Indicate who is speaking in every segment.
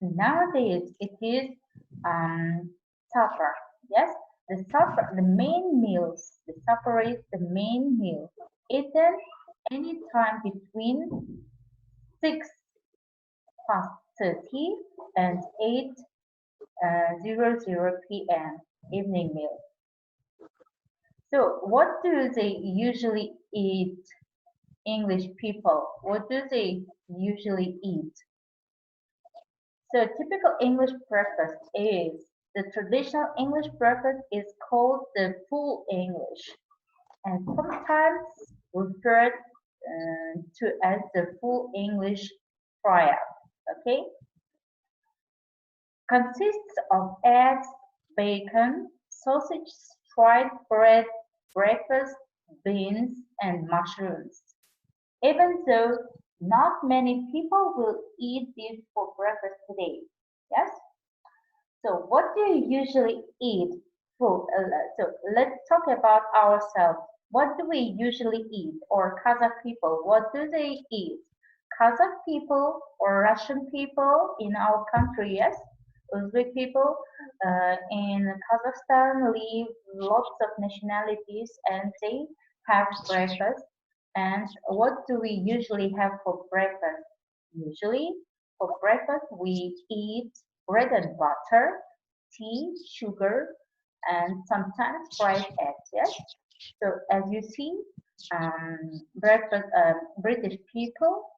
Speaker 1: Nowadays, it is supper. Yes, the supper, the main meals. The supper is the main meal, eaten anytime between 6:30 and 8:00 p.m. evening meal. So, what do they usually eat? English people, what do they usually eat? So typical English breakfast is, the traditional English breakfast is called the full English and sometimes referred to as the full English fry-up, okay? Consists of eggs, bacon, sausage, fried bread, breakfast, beans, and mushrooms. Even though not many people will eat this for breakfast today. Yes? So what do you usually eat? So let's talk about ourselves. What do we usually eat? Or Kazakh people, what do they eat? Kazakh people or Russian people in our country, yes? Uzbek people in Kazakhstan live lots of nationalities and they have breakfast. And what do we usually have for breakfast? Usually, for breakfast, we eat bread and butter, tea, sugar, and sometimes fried eggs, yes? So as you see, breakfast, British people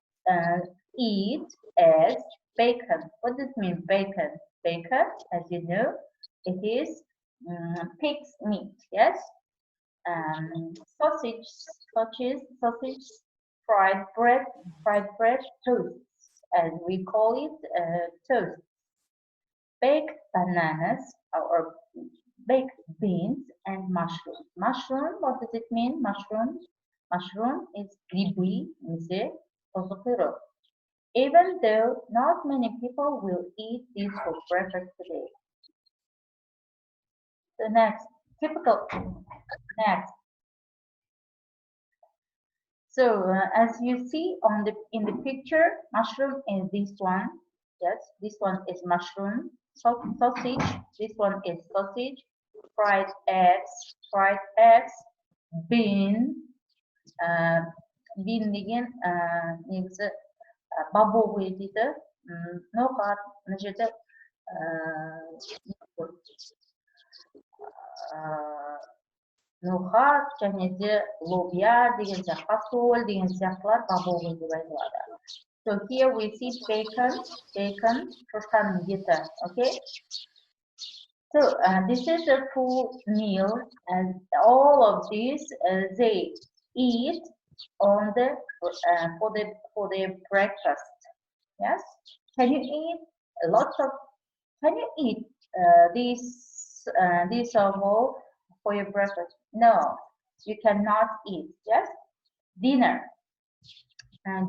Speaker 1: eat eggs, bacon. What does it mean, bacon? Bacon, as you know, it is pig's meat, yes? Sausage, fried bread, toasts, as we call it, toast. Baked bananas or baked beans and mushrooms. Mushroom, what does it mean? Mushroom is грибы, even though not many people will eat this for breakfast today. So next, next. So as you see in the picture, mushroom is this one. Yes, this one is mushroom. Sausage. This one is sausage. Fried eggs. Bean. Bean деген негізі бобовый дейді. Ноғат мына жерде ноғат және де лобия деген сияқты, фасоль деген сияқтылар бобовый деп айтылады. So here we see bacon, шошқаның еті, okay? So this is a full meal, and all of these they eat on the for their breakfast. Yes, can you eat these all for your breakfast? No, you cannot eat. Yes, dinner.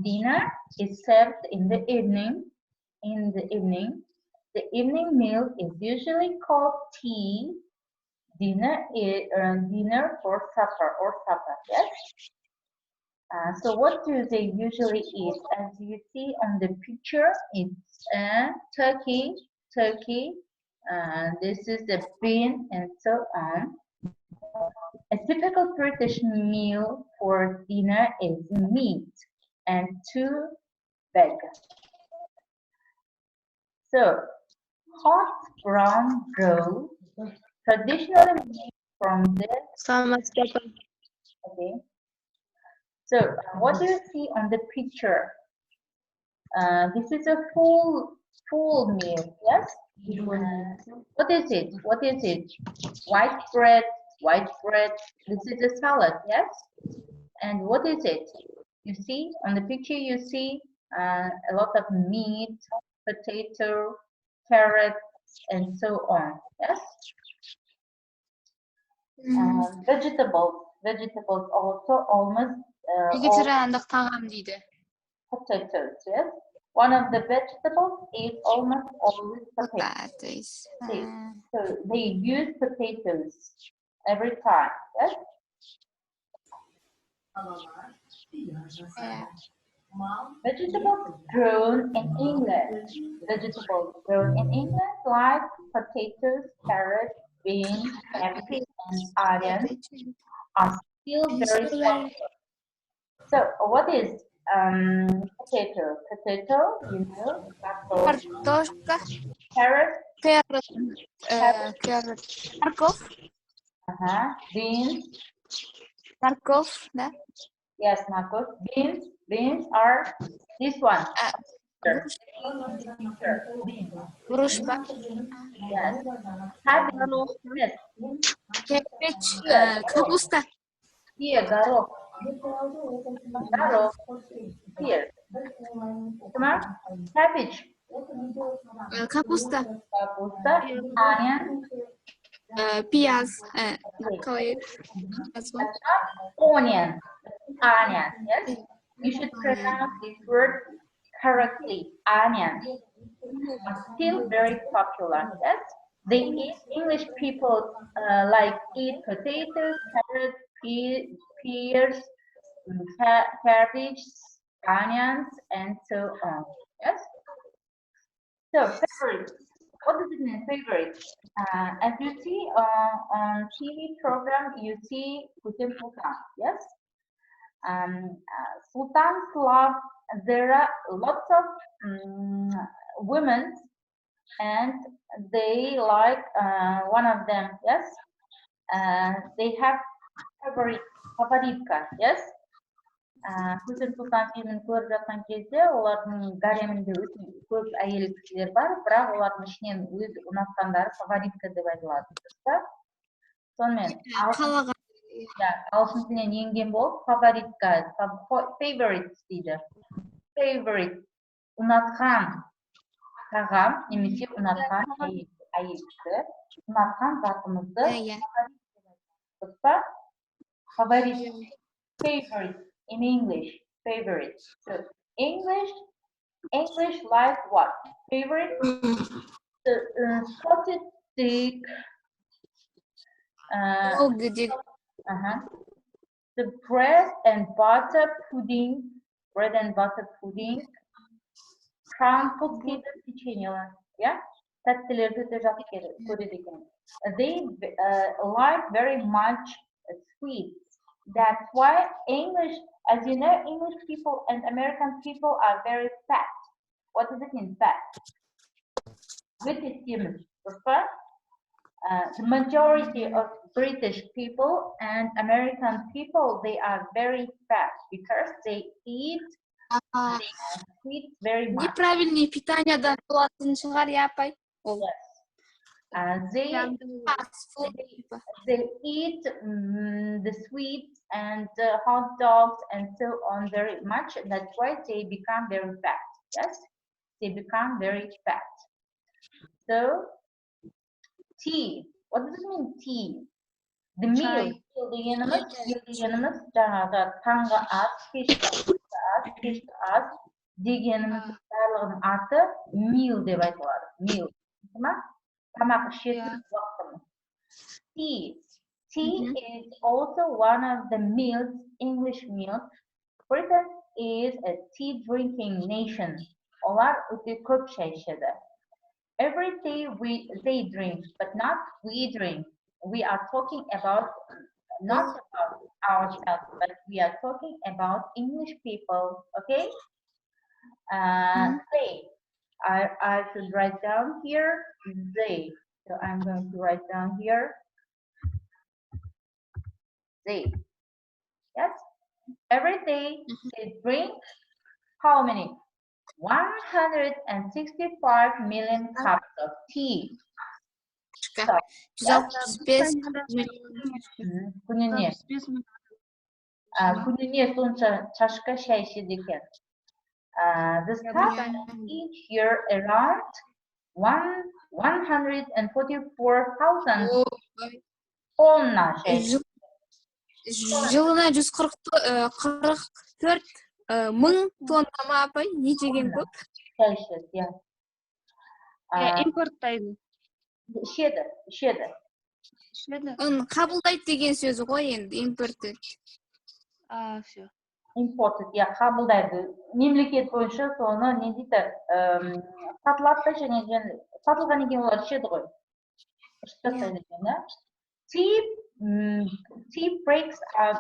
Speaker 1: Dinner is served in the evening. The evening meal is usually called tea. Dinner is dinner for supper. Yes. So what do they usually eat? As you see on the picture, it's turkey. This is the bean and so on. A typical British meal for dinner is meat and 2 veg. So hot brown roll, traditionally made from the okay. So what do you see on the picture? This is a full meal, yes? What is it? White bread. This is a salad, yes? And what is it? You see on the picture, you see a lot of meat, potato, carrot, and so on, yes? Vegetables also almost potatoes, yes? One of the vegetables is almost always potatoes. So they use potatoes every time, yes? Vegetables grown in England. Vegetables grown in England like potatoes, carrots, beans, cabbage, and onions are still very popular. So, what is potato? Potato, you know,
Speaker 2: Картошка,
Speaker 1: carrot,
Speaker 2: морковь,
Speaker 1: beans.
Speaker 2: Морковь, да?
Speaker 1: Yes, Marcos. Beans are this one.
Speaker 2: Грушка,
Speaker 1: Yes. Cabbage. Yes.
Speaker 2: капуста, капуста,
Speaker 1: Here, garlic. Garlic. Here. Come on. Cabbage.
Speaker 2: капуста,
Speaker 1: Kapusta. Onion.
Speaker 2: пияз,
Speaker 1: Onion. Onion. Yes. You should pronounce this word correctly. Onion. Still very popular. Yes. They eat, English people like eat potatoes, carrots, pears, cabbage, onions, and so on. Yes. So favorite. What does it mean, favorite? As you see on TV program, you see Putin Sultan. Yes. Sultan's love. There are lots of women, and they like one of them. Yes. They have favoritka. Yes. Putin Sultan filmin көріп жатқан кезде олардың гаремінде өте көп әйел кісілер бар, бірақ олардың ішінен өз ұнатқандары фаворитка деп айтылады. Сонымен ағылшын тілінен енген болып фаворитка, favorites дейді. Favorite, ұнатқан тағам немесе ұнатқан әйел кісі, ұнатқан затымызды фаворит, favorite. In English, favorite. So English like what? Favorite. Salted stick. The bread and butter pudding. Bread and butter pudding. Crumble печенье. Yeah. Тәттілерді де жақсы көреді екен. They like very much sweets. That's why English, as you know, English people and American people are very fat. What does it mean, fat? British humans. The majority of British people and American people, they are very fat because they eat sweets very much.
Speaker 2: Неправильное питание да болатын шығар, я апай.
Speaker 1: They eat the sweets and hot dogs and so on very much. That's why they become very fat. Yes, they become very fat. So tea. What does it mean, tea? The meal. Дегеніміз жаңағы таңғы ас, кешкі ас дегеніміз барлығының аты meal деп айтылады. Meal. Тамақ ішетін уақытымыз. Tea. Tea is also one of the meals, English meals. Britain is a tea drinking nation. Олар өте көп шай ішеді. Every day they drink, but not we drink. We are talking about not about ourselves, but we are talking about English people. Okay? They. I should write down here they. So I'm going to write down here they. Yes. Every day they drink how many? 165 million cups of tea. So, күніне сонша чашка шай ішеді екен. The staff each year around 144,000 тонна шай.
Speaker 2: Жылына 144 мың тонна ма апай? Не деген көп?
Speaker 1: Шай ішеді,
Speaker 3: импорттайды.
Speaker 1: Ішеді.
Speaker 2: Қабылдайды деген сөзі ғой енді, импорт.
Speaker 3: Все.
Speaker 1: Imported, иә, қабылдайды. Мемлекет бойынша соны не дейді? Сатылады да және сатылғаннан кейін олар ішеді ғой. Ішіп тастайды екен, да? Tea breaks are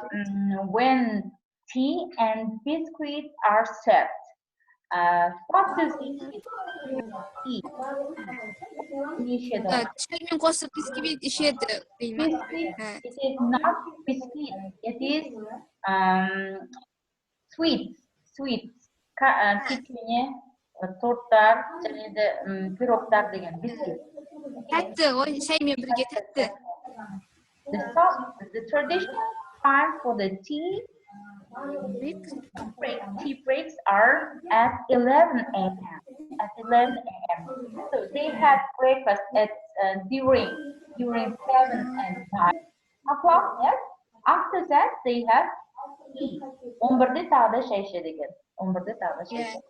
Speaker 1: when tea and biscuits are served. What does it eat?
Speaker 2: Çayмен қосып бисквит ішеді дейді ме?
Speaker 1: It is not biscuit. It is sweets. Печенье, торттар және де пирогтар деген бисквит.
Speaker 2: Тәтті ғой, шаймен бірге тәтті.
Speaker 1: The traditional time for the tea breaks are at 11 a.m. At 11 a.m. So they have breakfast at during 7 and 5 o'clock. Yes. After that they have tea. 11'de tağda şay içеді екен. 11'de tağda şay içеді.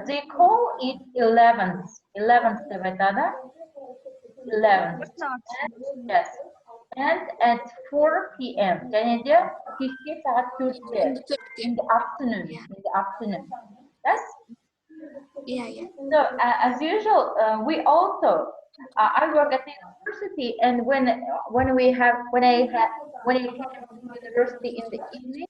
Speaker 1: They call it 11th деп айтады. 11th. Yes. And at 4 p.m. және де кешке сағат 4-те. In the afternoon. Yes?
Speaker 2: Yeah.
Speaker 1: So as usual, we also I work at the university, and when I come to university in the evening,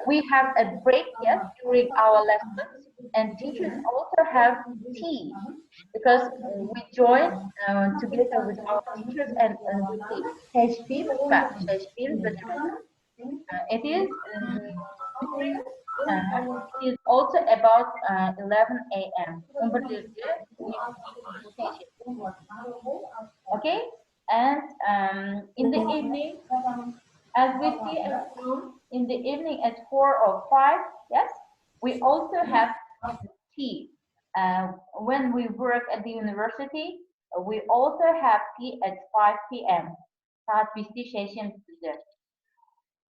Speaker 1: we have a break, yes, during our lessons, and teachers also have tea because we join together with our teachers and Kәсіби it is also about 11 a.m. Okay, and in the evening, as we see in the evening at 4 or 5, yes, we also have tea. When we work at the university, we also have tea at 5 p.m.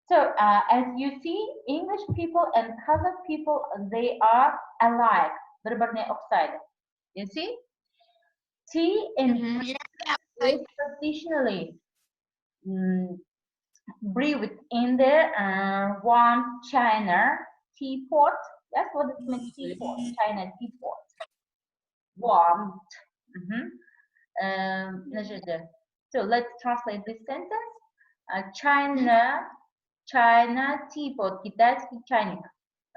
Speaker 1: So as you see, English people and Kazakh people, they are alike. You see, tea and traditionally brewed in the warm China teapot. That's what it means, teapot, China teapot. Warmed. So let's translate this sentence. China teapot, китайский чайник.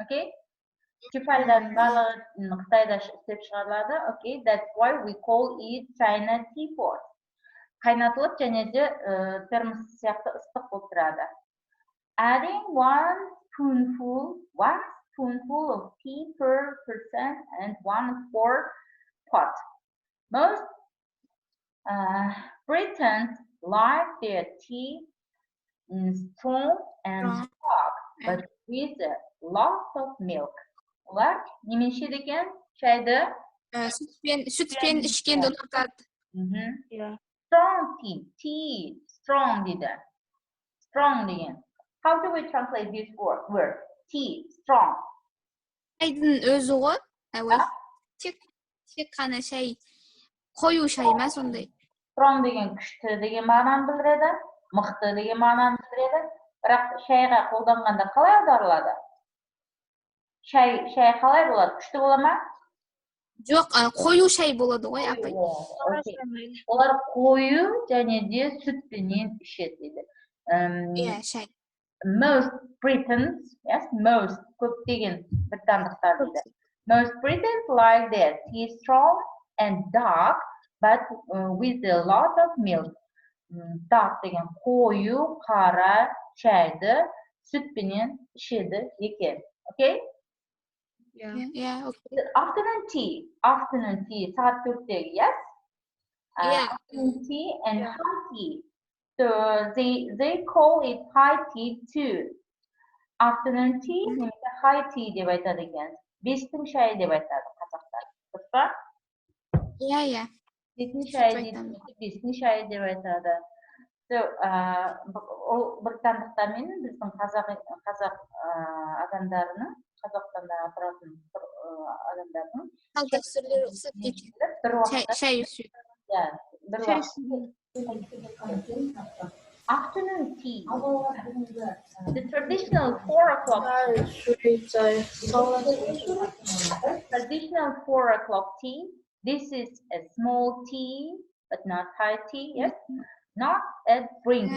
Speaker 1: Okay? Кефальдан балығы Қытайда істеп шығарылады. Okay, that's why we call it China teapot. Қайнатылып және де термос сияқты ыстық болып тұрады. Adding one spoonful of tea per person and 1/4 pot. Most Britons like their tea strong and dark, but with a lot of milk. Олар немен ішеді екен? Шайды
Speaker 2: сүтпен ішкенді ұнатады.
Speaker 1: Strong tea, strong дейді. Strong деген. How do we translate this word? Tea, strong.
Speaker 2: Шайдың өзі ғой. Тек қана шай, қою шай ма сондай?
Speaker 1: Strong деген күшті деген мағынаны білдіреді, мықты деген мағынаны білдіреді. Бірақ шайға қолданғанда қалай аударылады? Шай қалай болады? Күшті бола ма?
Speaker 2: Жоқ, қою шай болады ғой, апай.
Speaker 1: Олар қою және де сүтпенен ішеді дейді.
Speaker 2: Шай.
Speaker 1: Most Britons, yes, most көптеген британдықтар дейді. Most Britons like their tea strong and dark, but with a lot of milk. Dark деген қою, қара шайды сүтпенен ішеді екен. Okay?
Speaker 2: Yeah, okay.
Speaker 1: Afternoon tea, сағат 4-тегі, yes? Afternoon tea and high tea. So they call it high tea too. Afternoon tea немесе high tea деп айтады екен. Бестің шайы деп айтады қазақтар. Дұрыс па?
Speaker 2: Иә.
Speaker 1: Бестің шайы деп айтады. So ол британдықтар мен біздің қазақ адамдарының, Қазақстанда тұратын адамдардың
Speaker 2: Шай
Speaker 1: Afternoon tea. The traditional 4 o'clock. Traditional 4 o'clock tea. This is a small tea, but not high tea. Yes, not a drink.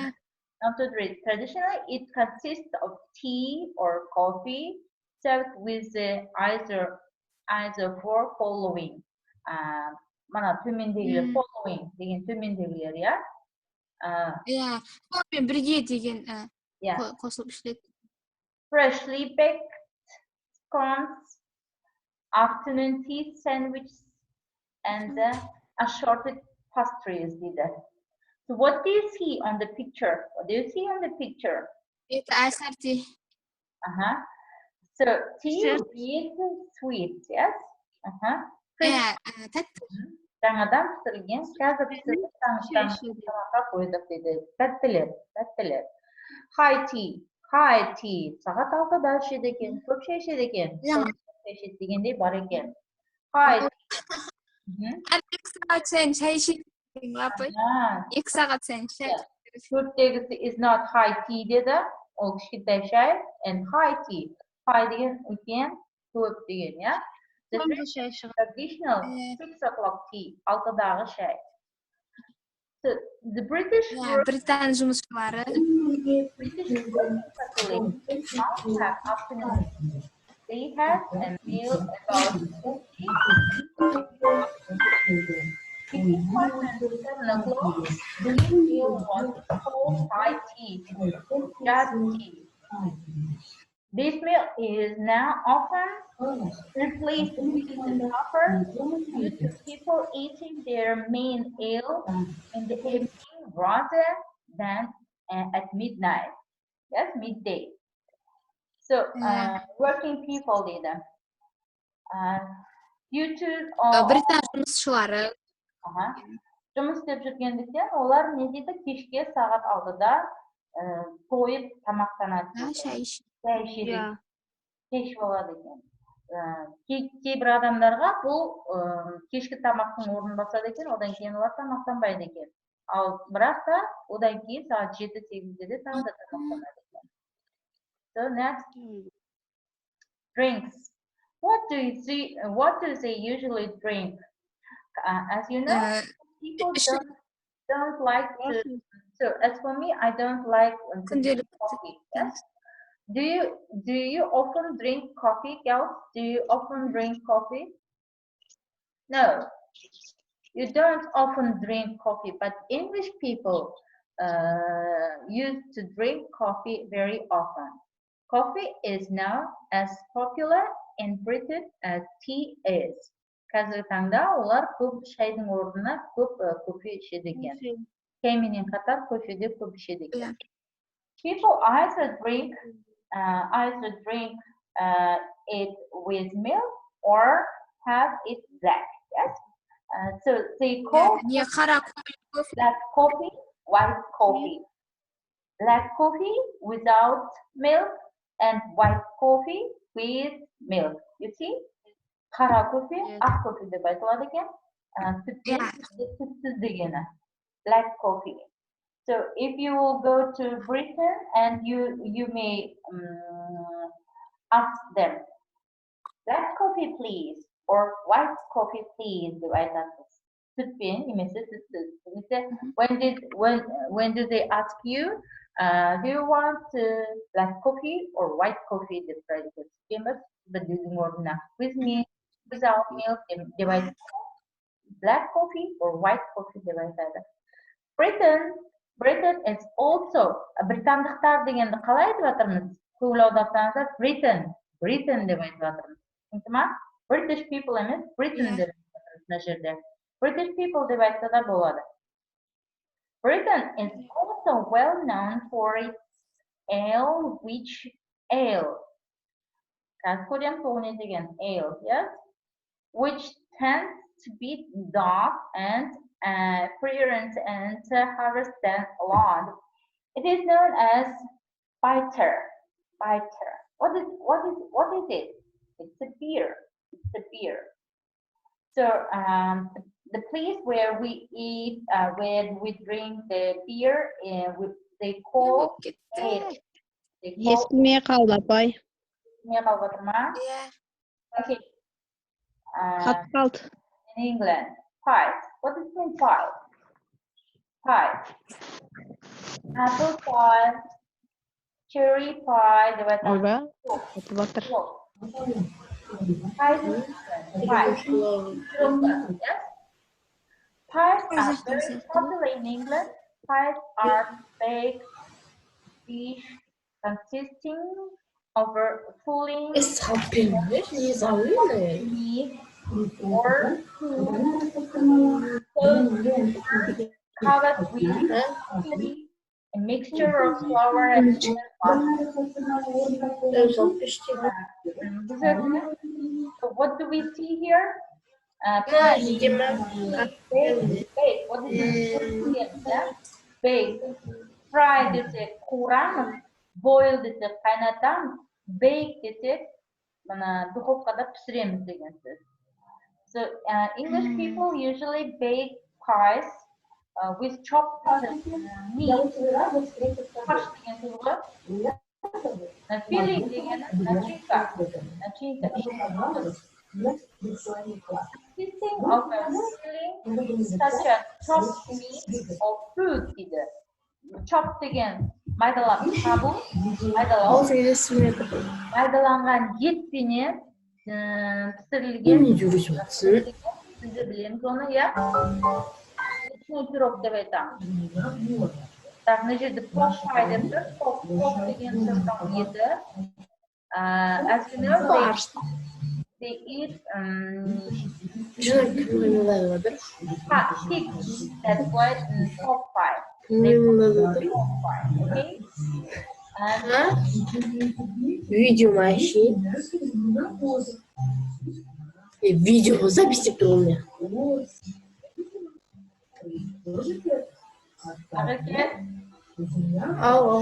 Speaker 1: Not a drink. Traditionally, it consists of tea or coffee served with either for following. Mana төмендегілер following деген төмендегілер, ya.
Speaker 2: Иә, сонымен бірге деген қосылып ішіледі.
Speaker 1: Freshly baked scones, afternoon tea sandwiches, and assorted pastries. So what do you see on the picture? What do you see on the picture?
Speaker 2: Это ассорти.
Speaker 1: So tea is sweet, yes? Жаңадан пісірілген, қазір пісірілген тамаққа қойдық дейді. Тәттілер. High tea. Сағат 6-да ішеді екен, көп шай ішеді екен. Ішеді дегендей бар екен. High tea.
Speaker 2: Әр 2 сағат сайын шай ішеді. 2 сағат сайын шай.
Speaker 1: Төрттегісі is not high tea деді. Ол кішкентай шай. And high tea. High деген үлкен, көп деген, ya. The traditional 6 o'clock tea, 6-дағы шай. So the British
Speaker 2: Британ жұмысшылары
Speaker 1: British population now have afternoon. They have a meal about 7 o'clock. The meal was called high tea, just tea. This meal is now often replaced with the supper due to people eating their main meal in the evening rather than at midnight. Yes, midday. So working people did due to
Speaker 2: Британ жұмысшылары
Speaker 1: жұмыс істеп жүргендіктен олар не дейді, кешке сағат 6-да тойып тамақтанады.
Speaker 2: Шай ішеді.
Speaker 1: Кеш болады екен. Кейбір адамдарға бұл кешкі тамақтың орнын басады екен, одан кейін олар тамақтанбайды екен. Ал бірақ та одан кейін сағат 7-8-де тағы да тамақтанады екен. So next, drinks. What do they usually drink? As you know, people don't like to. So as for me, I don't like coffee. Yes? Do you often drink coffee, girls? Do you often drink coffee? No, you don't often drink coffee, but English people used to drink coffee very often. Coffee is now as popular in Britain as tea is. Қазіргі таңда олар көп шайдың орнына көп кофе ішеді екен. Шайменен қатар кофеде көп ішеді екен. People either drink it with milk or have it black. Yes. So they call black coffee white coffee. Black coffee without milk and white coffee with milk. You see? Қара кофе, ақ кофе деп айтылады екен. Сүтсіз дегені. Black coffee. So if you will go to Britain and you may ask them, black coffee please or white coffee please деп айтасыз. Сүтпен немесе сүтсіз. When do they ask you, do you want black coffee or white coffee деп сұрайды. Сүтпен бе сүтсіздің орнына. With milk, without milk деп айтады. Black coffee or white coffee деп айтады. Britain is also британдықтар дегенді қалай айтып жатырмыз? Көңіл аударсаңыздар Britain деп айтып жатырмыз. Түсінікті ма? British people емес, Britain деп жатырмыз мына жерде. British people деп айтса да болады. Britain is also well known for its ale, which ale. Қазір көреміз ол не деген ale, yes? Which tends to be dark and fragrant and harvested along. It is known as bitter. What is it? It's a beer. So the place where we eat, where we drink the beer, they call it.
Speaker 3: Естімей қалды апай.
Speaker 2: Yeah.
Speaker 1: Okay.
Speaker 3: Қатып қалды.
Speaker 1: In England, pie. What does it mean pie? Pie. Apple pie, cherry pie.
Speaker 3: Ойба, қатып жатыр.
Speaker 1: Pie is different. Pie. Yes. Pies are very popular in England. Pies are baked dish consisting of a filling meat or covered with a mixture of flour and So what do we see here? Pie. Bake. What is it? Bake. Fry desek қуырамыз, boil desek қайнатамыз, bake desek духовкада пісіреміз деген сөз. So English people usually bake pies with chopped meat. Hash деген сөз ғой. Filling деген начинка. Consisting of a filling such as chopped meat or fruit дейді. Chop деген майдалап табу, майдаланған етпенен пісірілген сізді білеміз оны, иә? Ечный пирог деп айтамыз. Так, мына жерде pork pie деп тұр. Pork деген сұрақтан еті. As you know, they eat pig. That's why pork pie. Okay?
Speaker 4: Видео маши. Видео записи у меня. Алло.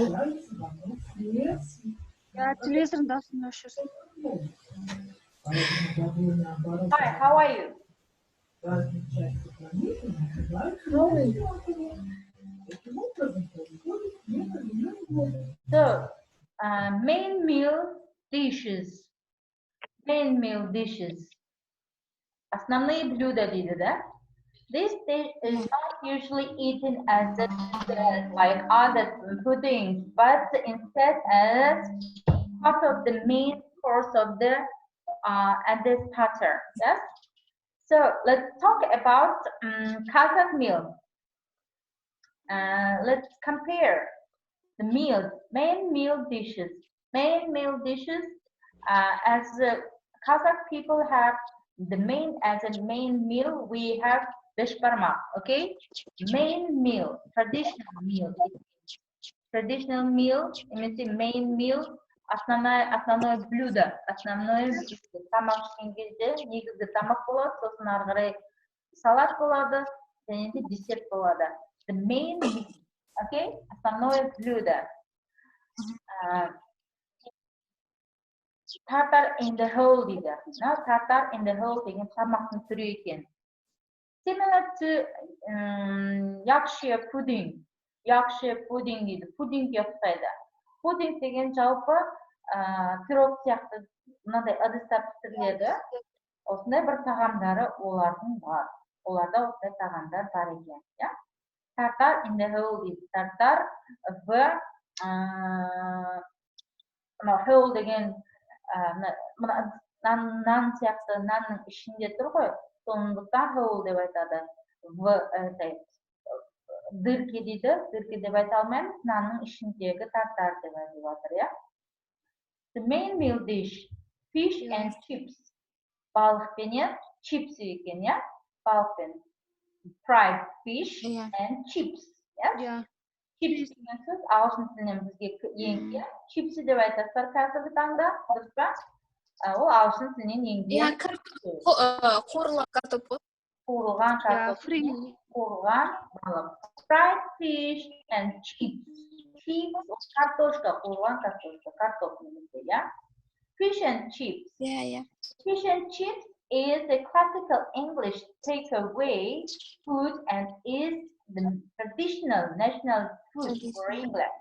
Speaker 3: Я телевизорын дауысын өшірсін.
Speaker 1: Hi, how are you? So, main meal dishes. Основные блюда дейді, да? This dish is not usually eaten as a dessert like other puddings, but instead as part of the main course of the and the starter. Yes. So let's talk about Kazakh meal. Let's compare the meals, main meal dishes. As Kazakh people have the main meal, we have beshbarmak, okay? Main meal, traditional meal, main meal, основное блюдо, тамақ ішкен кезде негізгі тамақ болады, сосын ары қарай салат болады, және де десерт болады. The main meal, okay? Основное блюдо. Tartar in the whole дейді. Tartar in the whole деген тамақтың түрі екен. Similar to yakşe pudding дейді. Пудингке ұқсайды. Пудинг деген жалпы пирог сияқты мынандай ыдыста пісіріледі. Осындай бір тағамдары олардың бар. Оларда осындай тағамдар бар екен. Tartar in the whole дейді. Tartar в whole деген нан сияқты нанның ішінде тұр ғой, сондықтан whole деп айтады. Дырке дейді, дырке деп айта алмаймыз, нанның ішіндегі тартар деп айтып жатыр, иә? The main meal dish, fish and chips. Балықпенен chips екен, иә? Балықпен. Fried fish and chips, иә? Chips деген сөз ағылшын тілінен бізге енген. Чипсы деп айтасыздар қазіргі таңда, дұрыс па? Ол ағылшын тілінен енген.
Speaker 2: Қуырылған картоп.
Speaker 1: Қуырылған картоп. Қуырылған балық. Fried fish and chips. Chips, картошка, қуырылған картошка, картоп немесе, иә? Fish and chips. Fish and chips is a classical English takeaway food and is the traditional national food for England.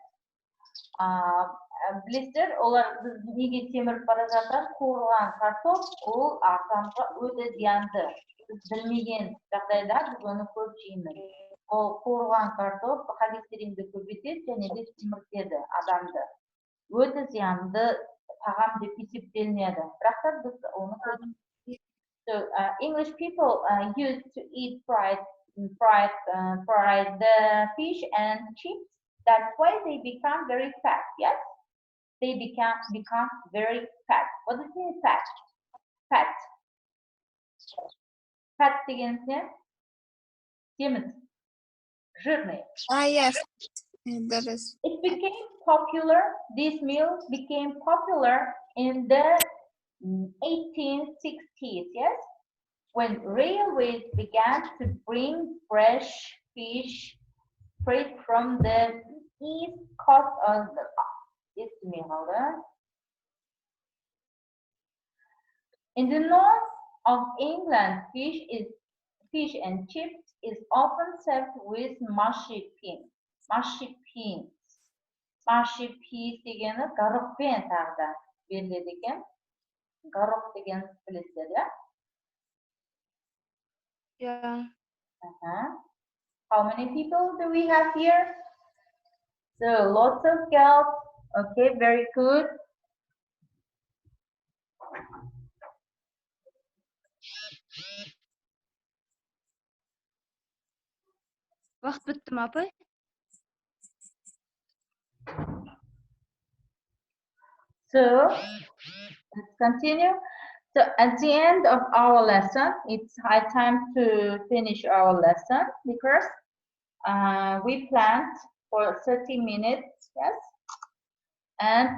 Speaker 1: Білесіздер, олар біз неге теміріп бара жатыр, қуырылған картоп, ол ағзамызға өте зиянды. Біз білмеген жағдайда біз оны көп жейміз. Ол қуырылған картоп холестеринді көбейтеді және де семіртеді адамды. Өте зиянды тағам деп есептелінеді. Бірақ та біз оны көп. So English people used to eat fried fish and chips. That's why they become very fat. Yes, they become very fat. What does it mean fat? Fat. Fat деген не? Семіз. Жирный.
Speaker 2: Yes. That is.
Speaker 1: It became popular. This meal became popular in the 1860s. Yes, when railways began to bring fresh fish straight from the east coast of the in the north of England, fish and chips is often served with mushy peas. Mushy peas. Mushy peas degeni garoqpen tag'da beriladi ekan. Garoq degan bilesizlar, ya?
Speaker 3: Yeah.
Speaker 1: How many people do we have here? So lots of girls. Okay, very good.
Speaker 3: Vaqt bitdimi, apay?
Speaker 1: So let's continue. So at the end of our lesson, it's high time to finish our lesson because we planned for 30 minutes, yes? And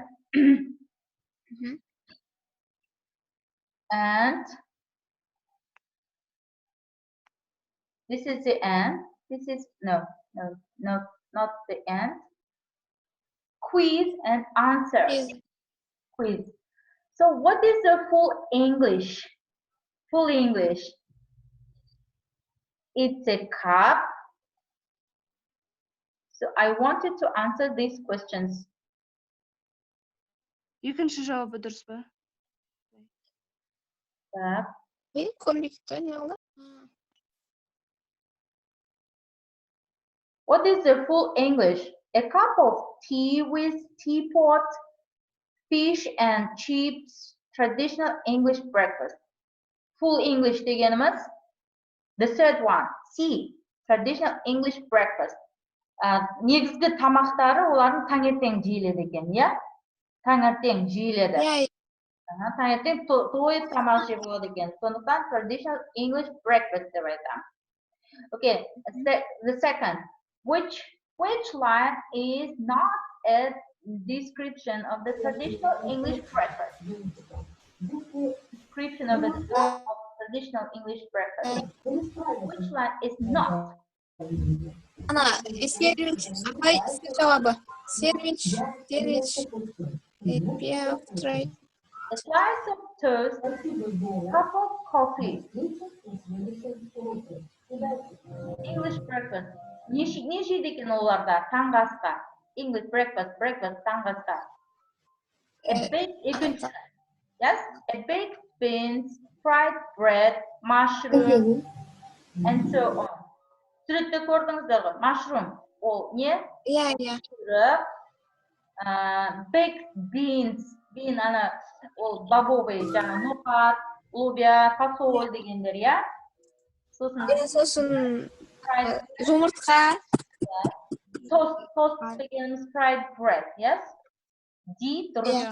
Speaker 1: and this is the end. This is not the end. Quiz and answer. Quiz. So what is the full English? Full English. It's a cup. So I wanted to answer these questions.
Speaker 3: Екінші жауабы дұрыс па?
Speaker 1: What is the full English? A cup of tea with teapot, fish and chips, traditional English breakfast. Full English deganimiz. The third one, C, traditional English breakfast. Negizgi tamaqtari ularning tаңертең jeyiladi ekan, ya? Tаңертең jeyiladi. Tаңертең to'yib tamaq jeb bo'ladi ekan. So'ndықтан traditional English breakfast deb aytamiz. Okay, the second, which line is not a description of the traditional English breakfast? Description of the traditional English breakfast. Which line is not?
Speaker 2: Sandwich. Apay cevabı. Sandwich.
Speaker 1: A slice of toast, cup of coffee. English breakfast. Ne jeydi ekan ularda tаңғы asqa? English breakfast tаңғы asqa. Yes, a baked beans, fried bread, mushroom, and so on. Suratda ko'rdingizlar ғой, mushroom. Ол не? Baked beans, bean ana ол бобовый, жаңа ноқат, лобия, фасоль дегендер, ya.
Speaker 2: Sosun жұмыртқа.
Speaker 1: Toast deganimiz fried bread, yes? D дұрыс.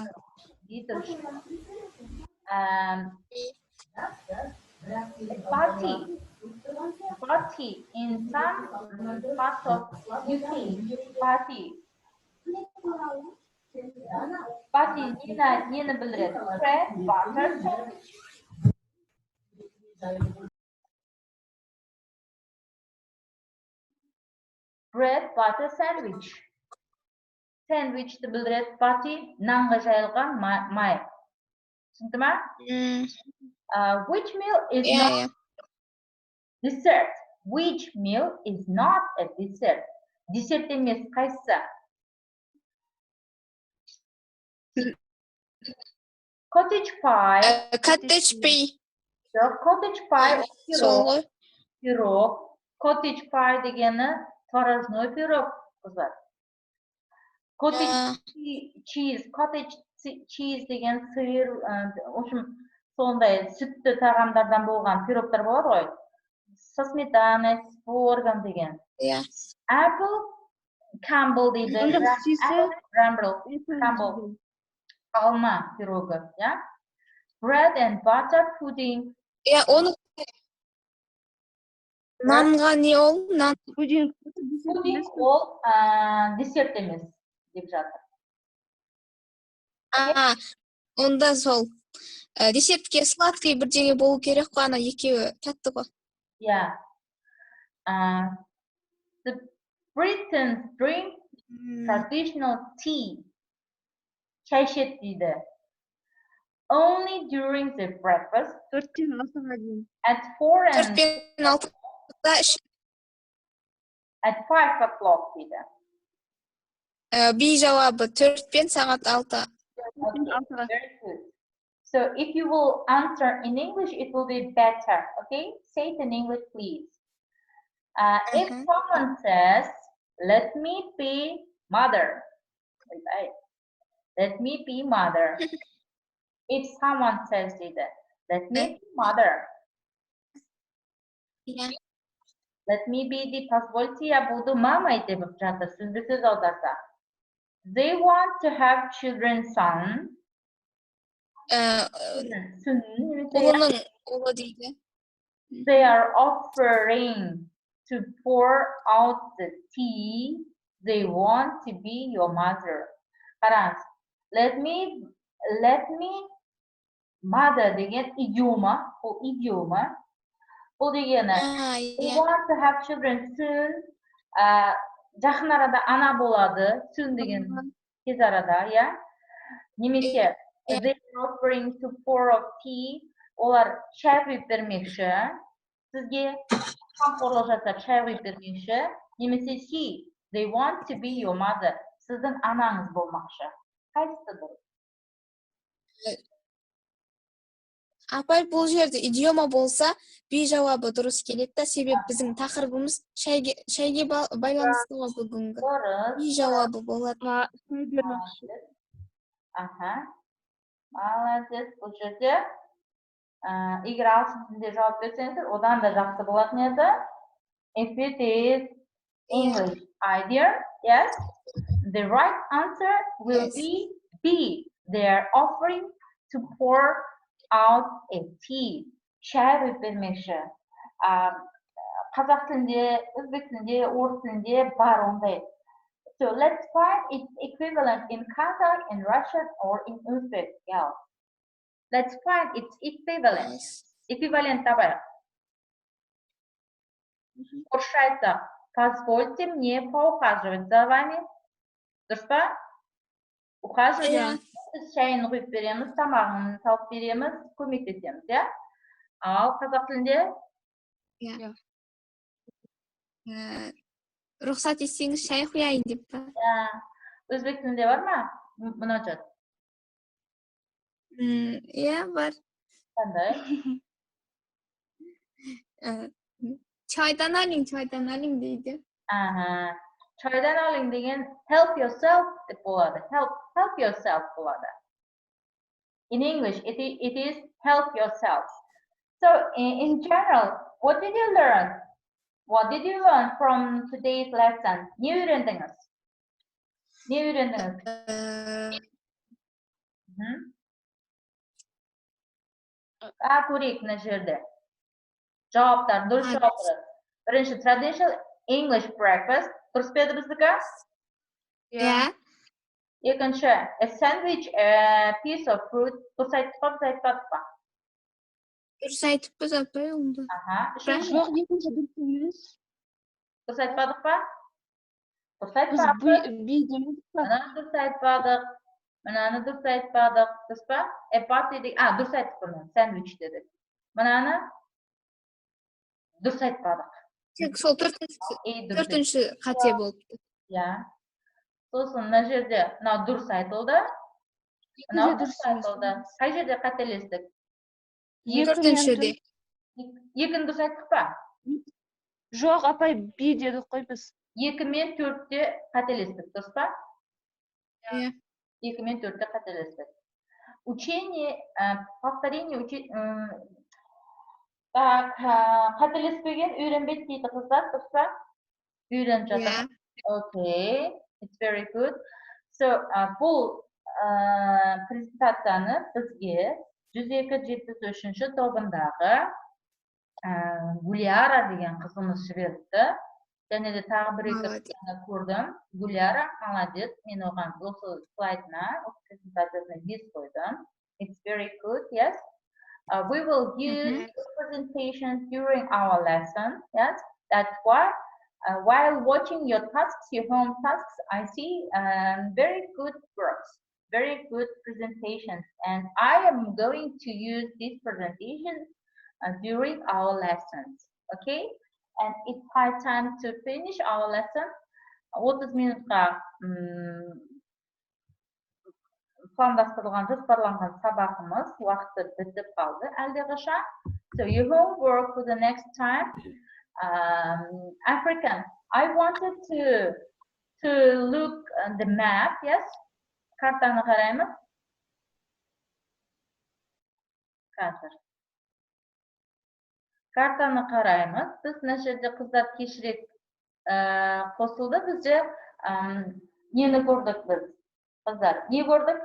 Speaker 1: Party in some parts of UK. Party neni bildiradi? Bread, butter, sandwich. Bread, butter, sandwich. Sandwich the bildiradi. Party nanga jayilgan may. Tushundingmi? Which meal is
Speaker 2: Yeah,
Speaker 1: not
Speaker 2: yeah.
Speaker 1: dessert? Which meal is not a dessert? Dessert емес қайсысы? Cottage pie.
Speaker 2: Cottage pie.
Speaker 1: Cottage pie
Speaker 2: Сол ғой.
Speaker 1: пирог. Cottage pie дегені творожной пирог, қыздар. Cottage cheese деген сиыр, в общем, сондай сүтті тағамдардан болған пирогтар болады ғой. Со сметаной, с творогом деген.
Speaker 2: Yeah.
Speaker 1: Apple Campbell дейді. Campbell. Алма пирогы, yeah? Bread and butter pudding.
Speaker 2: Yeah, оны нанға не ол? Нан.
Speaker 3: Пудинг.
Speaker 1: Pudding ол десерт емес деп жатыр.
Speaker 2: Онда сол. Десертке сладкий бірдеңе болу керек қой, ана екеуі тәтті ғой.
Speaker 1: Yeah. The Britons drink traditional tea. Шай ішеді дейді. Only during the breakfast.
Speaker 3: 4-тен 6-ға дейін.
Speaker 1: At 4 and
Speaker 2: 4-6
Speaker 1: at 5 o'clock дейді.
Speaker 2: Би жауабы 4-пен сағат 6.
Speaker 1: Very good. So if you will answer in English, it will be better. Okay? Say it in English, please. If someone says, let me be mother. Let me be mother. If someone says it, let me be mother.
Speaker 2: Yeah.
Speaker 1: Let me be the позвольте, я буду мамой деп жатыр. Сөзбе сөз аударса. They want to have children, son.
Speaker 2: Ұлының ұлы дейді.
Speaker 1: They are offering to pour out the tea. They want to be your mother. Қараңыз. Let me mother деген идиома, ол идиома. Бұл дегені they want to have children soon. Жақын арада ана болады. Soon деген тез арада, я. Немесе they are offering to pour out tea. Олар шай құйып бермекші. Сізге қамқорлық жасап шай құйып бермекші. Немесе they want to be your mother. Сіздің анаңыз болмақшы. Қайсысы дұрыс?
Speaker 2: Апай, бұл жерде идиома болса, би жауабы дұрыс келеді да, себебі біздің тақырыбымыз шайге байланысты ғой бүгінгі. Би жауабы болады.
Speaker 1: Молодец. Бұл жерде егер ағылшын тілінде жауап берсеңіздер, одан да жақсы болатын еді. If it is English idea, yes, the right answer will be B. They are offering to pour out a tea. Шай құйып бермекші. Қазақ тілінде, өзбек тілінде, орыс тілінде бар ондай. So let's find its equivalent in Kazakh, in Russian, or in Uzbek. Yeah. Let's find its equivalent. Equivalent табайық. Орысша айтсақ, позвольте мне поухаживать за вами. Дұрыс па? Ухаживать. Біз шайын құйып береміз, тамағын салып береміз, көмектесеміз, иә? Ал қазақ тілінде?
Speaker 2: Рұқсат етсеңіз шай құяйын деп па?
Speaker 1: Өзбек тілінде бар ма? Мұнажат.
Speaker 2: Иә, бар.
Speaker 1: Қандай?
Speaker 2: Чайдан алың дейді.
Speaker 1: Чайдан алың деген help yourself деп болады. Help yourself болады. In English, it is help yourself. So, in general, what did you learn? What did you learn from today's lesson? Не үйрендіңіз? Көрейік мына жерде. Жауаптар, дұрыс жауаптар. Бірінші, traditional English breakfast. Дұрыс па еді біздікі?
Speaker 2: Иә.
Speaker 1: Екінші, a sandwich, a piece of fruit. Дұрыс айтып па, біз айтпадық па?
Speaker 2: Дұрыс айтыппыз апай онда.
Speaker 1: Үшінші,
Speaker 3: Жоқ, екінші дұрыс емес.
Speaker 1: дұрыс айтпадық па? Дұрыс айтпадық. Мынаны дұрыс айтпадық. Мынаны дұрыс айтпадық. Дұрыс па? Дұрыс айтып тұрмын. Сәндвич дедік. Мынаны дұрыс айтпадық.
Speaker 2: Тек сол төртінші қате болыпты.
Speaker 1: Иә. Сосын мына жерде мынау дұрыс айтылды. Мынау дұрыс айтылды. Қай жерде қателестік?
Speaker 2: Төртіншіде.
Speaker 1: Екіні дұрыс айттық па?
Speaker 3: Жоқ, апай, би дедік қой біз.
Speaker 1: 2 мен 4-те қателестік, дұрыс па?
Speaker 2: Иә.
Speaker 1: 2 мен 4-те қателестік. Учение, повторение, так, қателеспеген үйренбейді дейді қыздар, дұрыс па? Үйреніп жатыр. Okay, it's very good. So, бұл презентацияны бізге 102-73 тобындағы Гуляра деген қызымыз жіберді. Және де тағы бір-екі көрдім. Гуляра, молодец. Мен оған осы слайдына, осы презентациясына 5 қойдым. It's very good, yes. We will use presentations during our lesson, yes. That's why while watching your tasks, your home tasks, I see very good works, very good presentations, and I am going to use these presentations during our lessons, okay? And it's high time to finish our lesson. 30 минутқа пландастырылған, жоспарланған сабағымыз уақыты бітіп қалды әлдеқашан. So your homework for the next time, African. I wanted to look at the map, yes? Картаны қараймыз. Қазір. Картаны қараймыз. Біз мына жерде қыздар кешірек қосылды. Бізде нені көрдік біз? Қыздар, не көрдік?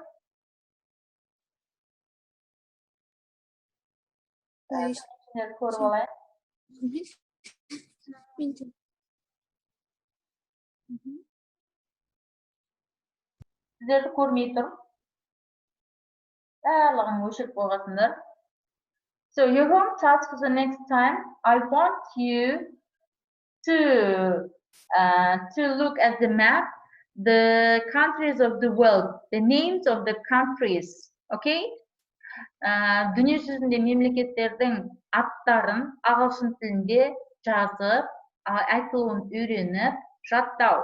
Speaker 1: Көріп алайық. Сіздерді көрмей тұр. Барлығын өшіріп қойғасындар. So your home task for the next time, I want you to look at the map, the countries of the world, the names of the countries, okay? Дүние жүзінде мемлекеттердің аттарын ағылшын тілінде жазып, айтылуын үйреніп, жаттау.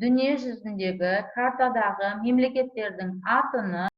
Speaker 1: Дүние жүзіндегі картадағы мемлекеттердің атыны